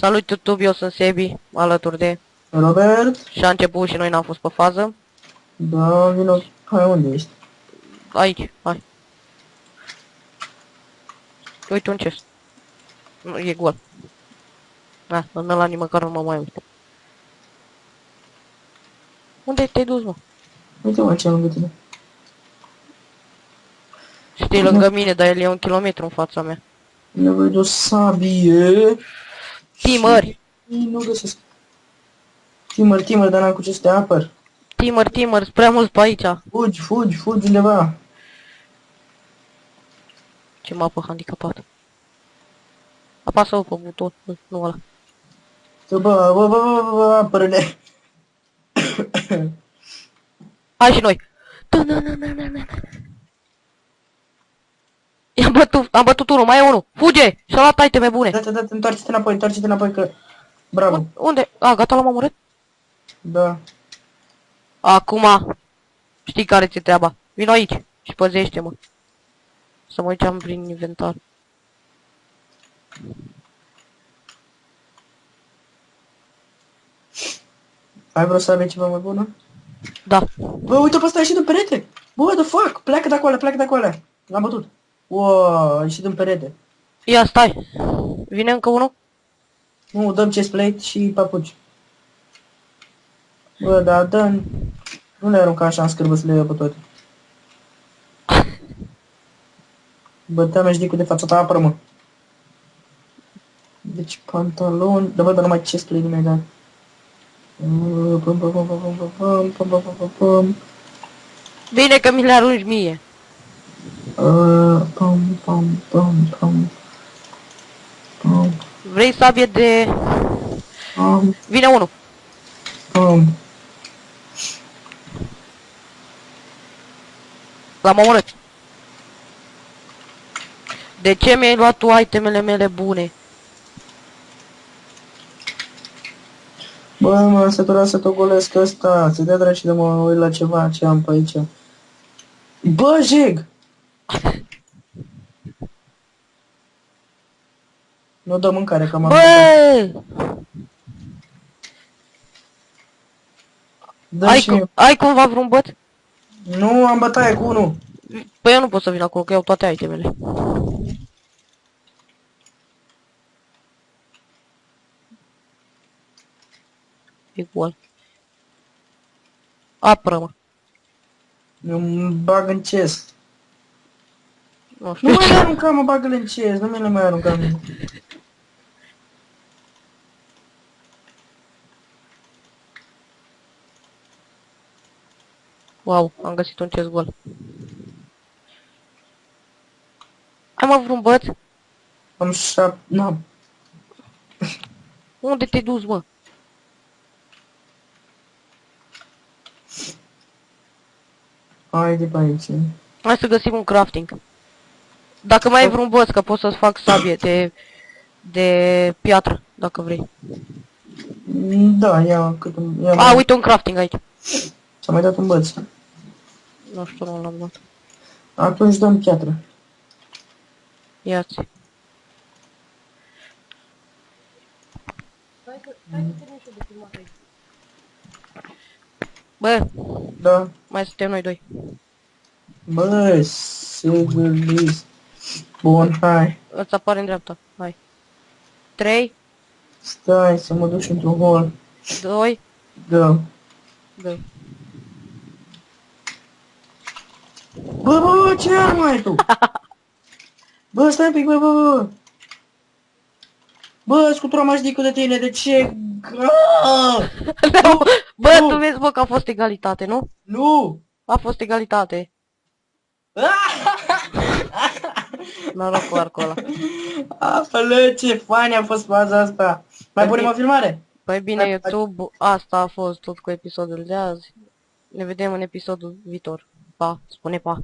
Salut YouTube, eu sunt Sebi, alături de Robert? și a început și noi n-am fost pe fază. Da, vino. Hai, unde ești? Aici, hai. Uite un chest. Nu, e gol. În ăla nici măcar nu mă mai uit. Unde te-ai dus, mă? Uite-mă ce am lângă tine. Știi lângă mine, dar el e 1 kilometru în fața mea. Nevoie de o sabie. Timări! Nu găsesc. Timăr, dar n-am cu ce să te apăr. Timări, sunt prea mulți pe aici. Fugi undeva. Ce mapă handicapat. Apasă pe buton, nu ăla. Bă, apără-ne. Hai și noi! Am bătut unul, mai e unul! Fuge! Și-a luat iteme bune! Da, întoarce-te înapoi, că... Bravo. Unde? Gata, l-am omorât? Da. Acum știi care ți-e treaba. Vino aici și păzește-mă. Să mă uitam prin inventar. Ai vreo sabie ceva mai bună? Da. Bă, uite pe ăsta, a ieșit în perete. Bă, the fuck? Pleacă de acolo. L-am bătut. Wow, a ieșit în perete. Ia, stai. Vine încă unul? Nu, dăm chestplate și papuci. Bă, dar dă nu le arunca așa în scârbă să le iau pe toate. Bă, dă-mi de fața ta, apără-mă. Deci, pantaloni... Da, bă, dar numai chestplate nu mi-ai dat. Bine că mi le arunci mie. Vrei sabie de... Vine unul. L-am omorât. De ce mi-ai luat tu itemele mele bune? Bă, m-am săturat să tot golesc ăsta. Să dea draci de mă uit la ceva ce am pe aici. Bă, Jeg! Nu dă mâncare, că m-am Bă! Ai cumva vreun băț? Nu, am bătaie cu unul. Păi eu nu pot să vin acolo, că iau toate itemele. E gol. Apără-mă. Eu bag în chest. Nu știu. Nu mai arunca, mă, bagă-le în chest. Nu mi le mai arunca mie. Wow, am găsit un chest gol. Ai mă vreun băț? Am n-am. Unde te-ai dus, mă? Hai de pe aici. Hai să găsim un crafting. Dacă mai ai vreun băț, că pot să-ți fac sabie de piatră, dacă vrei. Da, ia Uite un crafting aici. S-a mai dat un băț. Nu știu, nu l-am luat. Atunci dăm piatră. Ia-ți. Bă, Da. mai suntem noi doi. Bă, sigur list. Bun, hai. Îți apare în dreapta. Hai. 3, Stai să mă duc și într-un hol. 2, Da. 2. Bă, ce armă ai tu? Bă, stai un pic, bă. Bă, scutura mașnicul de tine, de ce? Bă, tu vezi, bă, că a fost egalitate, nu? Nu! A fost egalitate. Noroc cu arcul ăla. Afală, ce fain a fost faza asta. Mai punem o filmare? Păi bine, YouTube, asta a fost tot cu episodul de azi. Ne vedem în episodul viitor. Pa, spune pa.